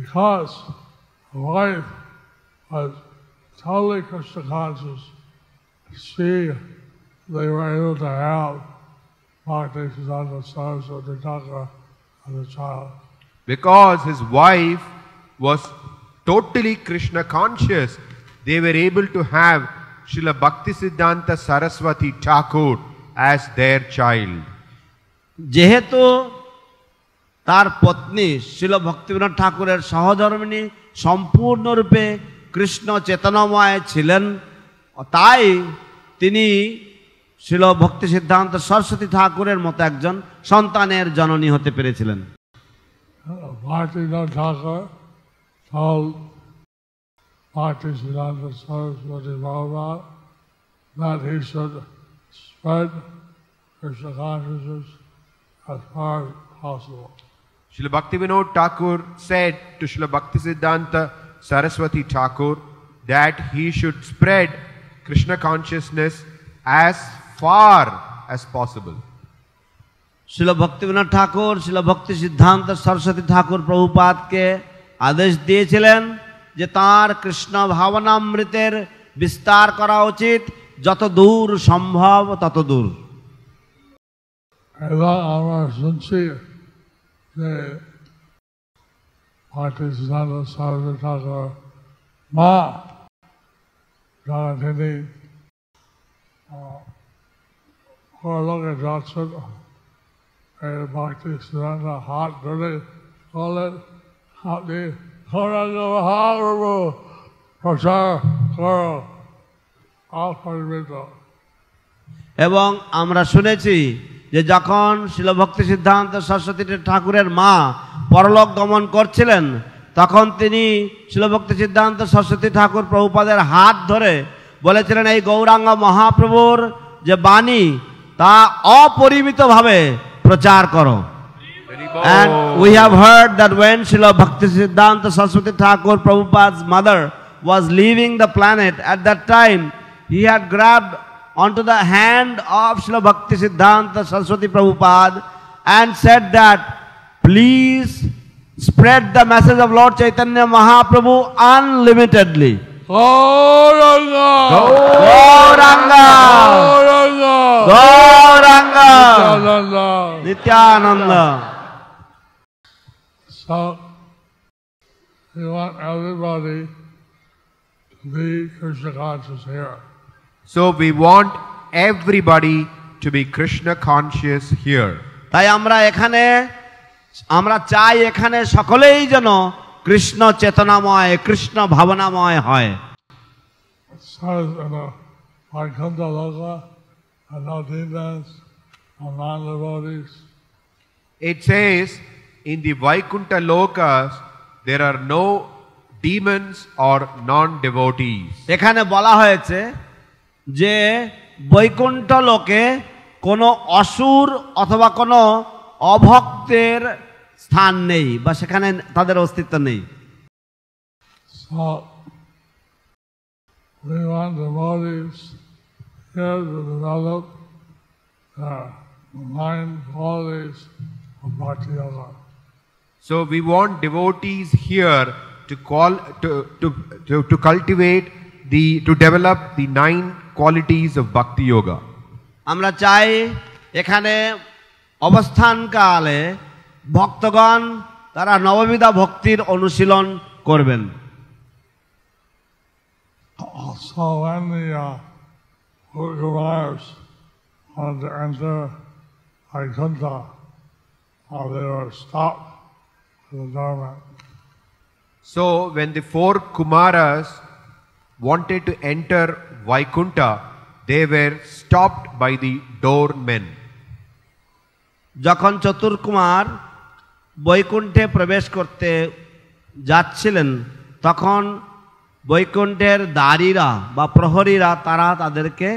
because the wife was totally Krishna conscious, they were able to have Bhaktisiddhanta Saraswati Thakur as a child. Because his wife was totally Krishna conscious, they were able to have Srila Bhaktisiddhanta Saraswati Thakur as their child. যেহেতু তার পত্নী শিল ভক্তিবিনোদ ঠাকুরের সহধর্মিণী সম্পূর্ণরূপে কৃষ্ণ চেতনাময় ছিলেন, তাই তিনি শিল ভক্তি সিদ্ধান্ত সরস্বতী ঠাকুরের মতো একজন সন্তানের জননী হতে পেরেছিলেন। Bhaktisiddhanta Thakur told Bhaktisiddhanta Saraswati Prabhupada that he should spread Krishna consciousness as far as possible. Srila Bhaktivinoda Thakur said to Srila Bhaktisiddhanta Saraswati Thakur that he should spread Krishna consciousness as far as possible. শিল ভক্তিবিনোদ ঠাকুর শিল ভক্তি সিদ্ধান্ত সরস্বতী ঠাকুর প্রভুপাদকে আদেশ দিয়েছিলেন যে তার কৃষ্ণ ভাবনামৃতের বিস্তার করা উচিত, যত দূর সম্ভব তত দূর। এবং আমরা শুনছি যে Bhaktisiddhanta Saraswati Thakur মা যারা তিনি পরলোকে যাচ্ছেন, এই Bhaktisiddhanta হাত ধরে বলেন, আপনি গৌরাঙ্গ মহাপ্রভু প্রচার করো অপরিমিত। এবং আমরা শুনেছি যে যখন শিল ভক্তি সিদ্ধান্ত সরস্বতী ঠাকুরের মা পরলোক গমন করছিলেন, তখন তিনি শিল ভক্তি সিদ্ধান্ত সরস্বতী ঠাকুর প্রভুপাদের হাত ধরে বলেছিলেন, এই গৌরাঙ্গ মহাপ্রভুর যে বাণী তা অপরিমিতভাবে প্রচার করো। And we have heard that when Srila Bhaktisiddhanta Saraswati Thakur Prabhupada's mother was leaving the planet, at that time he had grabbed onto the hand of Srila Bhaktisiddhanta Saraswati Prabhupada and said that please spread the message of Lord Chaitanya Mahaprabhu unlimitedly. Gauranga! Gauranga! Gauranga! Gauranga! Nityananda! So, we want everybody to be Krishna conscious here. So we want everybody to be Krishna conscious here. তাই আমরা চাই এখানে সকলেই যেন কৃষ্ণ চেতনাময়, কৃষ্ণ ভাবনাময় হয়। Says in the Vaikuntha Loka, and no demons, no non-devotees. It says in the Vaikuntha Lokas there are no demons or non-devotees. এখানে বলা হয়েছে যে বৈকুণ্ঠ লোকে কোনো অসুর অথবা কোনো অভক্তের স্থান নেই, বা সেখানে তাদের অস্তিত্ব নেই। So, we want devotees here to develop the 9 qualities of Bhakti Yoga. So we want devotees here to cultivate to develop the 9 qualities of Bhakti Yoga. আমরা চাই এখানে অবস্থানকালে ভক্তগণ তারা নববিধা ভক্তির অনুশীলন করবেন। So when the Kumars wanted to enter Vaikuntha, they were stopped by the doorman. So when the 4 Kumaras wanted to enter Vaikuntha, they were stopped by the doormen. যখন চতুর্কুমার বৈকুণ্ঠে প্রবেশ করতে যাচ্ছিলেন, তখন বৈকুণ্ঠের দ্বারীরা বা প্রহরীরা তারা তাদেরকে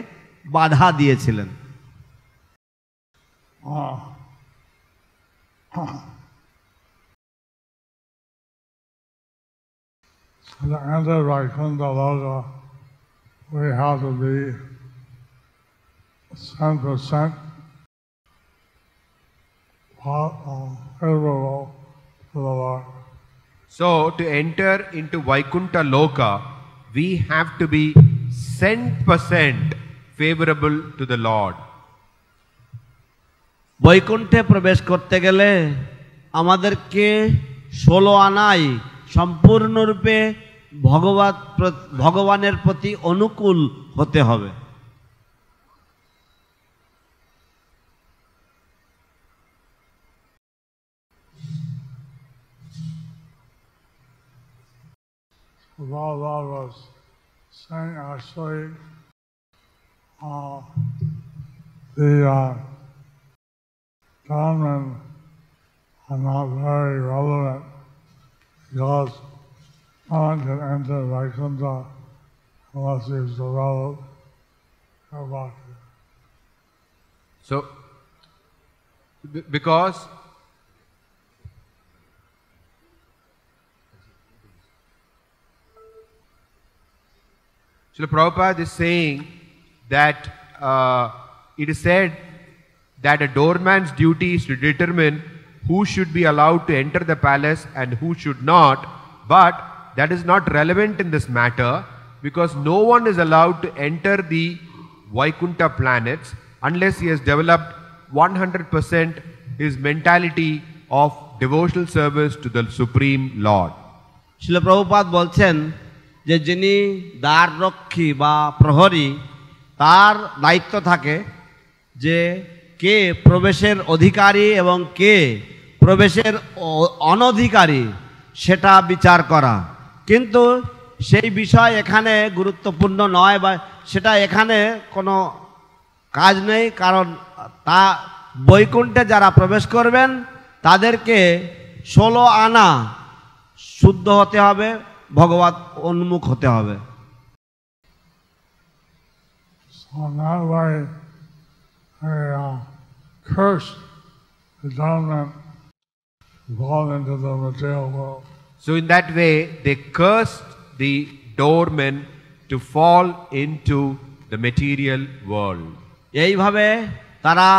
বাধা দিয়েছিলেন। To enter Vaikuntha Loka, we have to be 10% favorable to the Lord. So to enter into Vaikuntha Loka, we have to be 100% favorable to the Lord. বৈকুণ্ঠে প্রবেশ করতে গেলে আমাদেরকে 16 আনায় সম্পূর্ণরূপে ভগবানের প্রতি অনুকূল হতে হবে। While I was saying, actually, the Brahmin are not very relevant because no one can enter Vaikuntha unless he's developed her bhakti. So, because Srila Prabhupada is saying that it is said that a doorman's duty is to determine who should be allowed to enter the palace and who should not, but that is not relevant in this matter because no one is allowed to enter the Vaikuntha planets unless he has developed 100% his mentality of devotional service to the Supreme Lord. Srila Prabhupada বলছেন যে যিনি দ্বাররক্ষী বা প্রহরী তার দায়িত্ব থাকে যে কে প্রবেশের অধিকারী এবং কে প্রবেশের অনধিকারী সেটা বিচার করা, কিন্তু সেই বিষয় এখানে গুরুত্বপূর্ণ নয় বা সেটা এখানে কোনো কাজ নেই, কারণ তা বৈকুণ্ঠে যারা প্রবেশ করবেন তাদেরকে 16 আনা শুদ্ধ হতে হবে, ভগবত উন্মুখ হতে হবে। So that way, they cursed the dominant fall into the material world. So in that way, they cursed the doormen to fall into the material world. এইভাবে তারা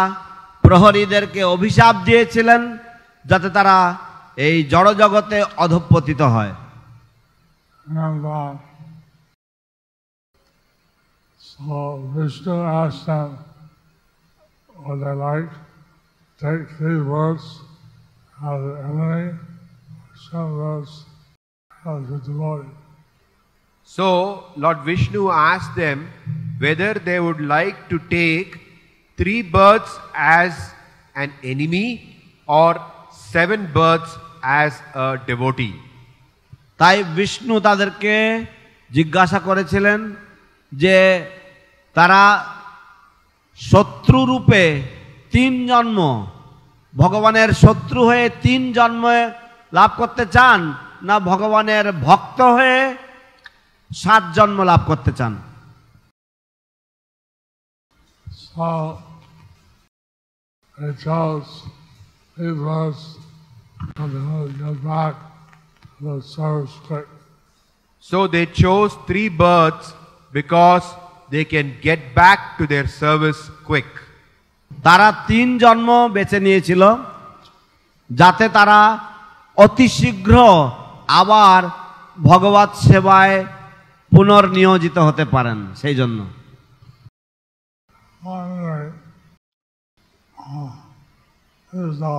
প্রহরীদেরকে অভিশাপ দিয়েছিলেন যাতে তারা এই জড় জগতে অধঃপতিত হয়। And so Vishnu asked them, would they like to take 3 words out of the enemy, or 7 words out of the devotee? So Lord Vishnu asked them whether they would like to take 3 birds as an enemy or 7 birds as a devotee. তাই বিষ্ণু তাদেরকে জিজ্ঞাসা করেছিলেন যে তারা শত্রু রূপে 3 জন্ম, ভগবানের শত্রু হয়ে 3 জন্ম লাভ করতে চান না ভগবানের ভক্ত হয়ে 7 জন্ম লাভ করতে চান। So they chose 3 birds and they want to get back to the service quick. So they chose 3 birds because they can get back to their service quick. তারা 3 জন্ম বেছে নিয়েছিল যাতে তারা অতি শীঘ্র আবার ভগবত সেবায় পুনর্নিয়োজিত হতে পারেন, সেই জন্য। Anyway, this is a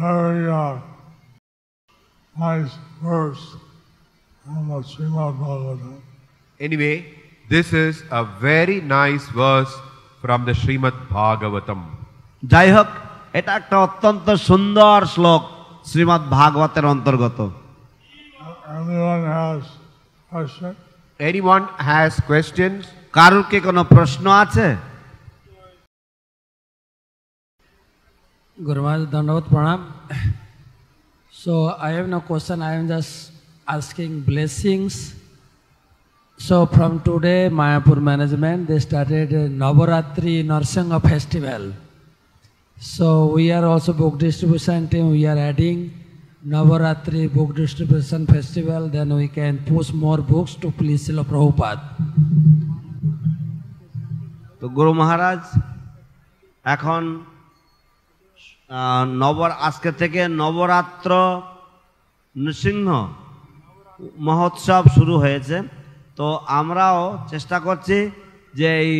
very nice verse on the Srimad Bhagavatam. Anyway, this is a very nice verse from the Srimad Bhagavatam. যাই হোক, এটা একটা অত্যন্ত সুন্দর শ্লোক শ্রীমদ্ ভাগবতের অন্তর্গত। Anyone has question? Anyone has questions? কারোর কি কোনো প্রশ্ন আছে? Guru Maharaj, Dandavat Pranam. So I have no question, I am just asking blessings. So from today, Mayapur management, they started a Navaratri Narsingha festival. So we are also book distribution team, we are adding Navaratri book distribution festival, then we can push more books to please Srila Prabhupada. তো গুরু মহারাজ এখন আজকে থেকে নবরাত্র নৃসিংহ মহোৎসব শুরু হয়েছে, তো আমরাও চেষ্টা করছি যে এই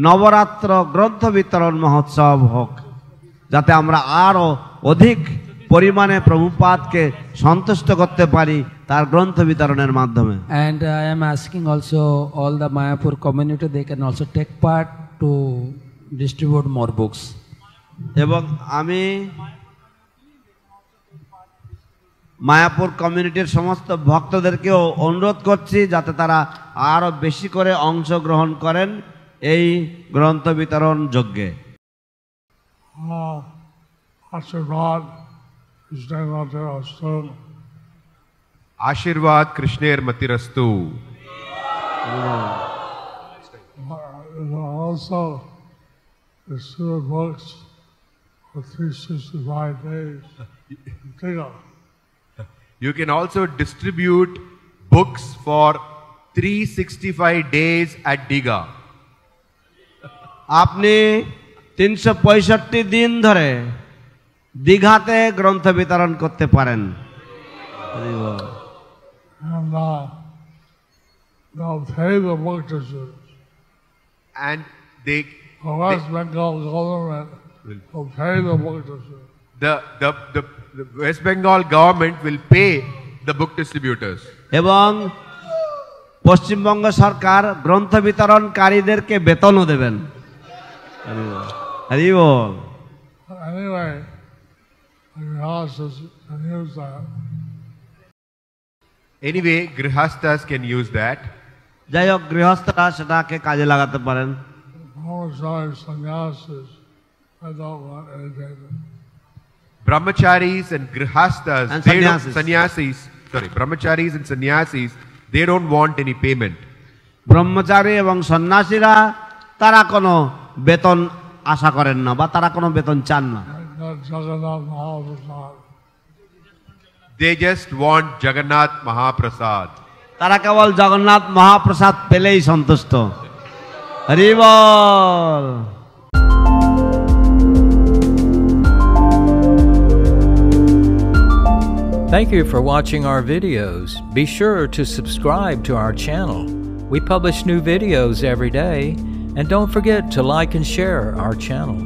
নবরাত্র গ্রন্থ বিতরণ মহোৎসব হোক, যাতে আমরা আরও অধিক পরিমাণে প্রভুপাদকে সন্তুষ্ট করতে পারি তার গ্রন্থ বিতরণের মাধ্যমে। And I am asking also all the Mayapur community, they can also take part to distribute more books. এবং আমি মায়াপুর কমিউনিটির সমস্ত ভক্তদেরকেও অনুরোধ করছি যাতে তারা আরও বেশি করে অংশগ্রহণ করেন এই গ্রন্থ বিতরণ যজ্ঞে। Ashirvad Krishna Ashirvad Krishner Matirastu. Also distribute books for 365 days. You can also distribute books for 365 days at Diga. আপনি 365 দিন ধরে দীঘাতে গ্রন্থ বিতরণ করতে পারেন। And they'll pay the book distributors. And they The West Bengal government will pay the book distributors. the West Bengal government will pay the book distributors. এবং পশ্চিমবঙ্গ সরকার গ্রন্থ বিতরণকারীদেরকে বেতনও দেবেন। হরি বল। Anyway, the houses can use that. Anyway, grihasthas can use that. যাই হোক, গৃহস্থরা সেটাকে কাজে লাগাতে পারেন। Brahmacharis, sannyasis, I don't want anything. Brahmacharis and grihasthas, And they don't, sannyasis. brahmacharis and sannyasis, they don't want any payment. ব্রহ্মচারী এবং সন্ন্যাসীরা তারা কোনো বেতন আশা করেন না বা তারা কোনো বেতন চান না। Jagannath Mahaprasad. They just want Jagannath Mahaprasad. তারা কেবল জগন্নাথ মহাপ্রসাদ পেলেই সন্তুষ্ট। হরি বল। Thank you for watching our videos. Be sure to subscribe to our channel. We publish new videos every day, and don't forget to like and share our channel.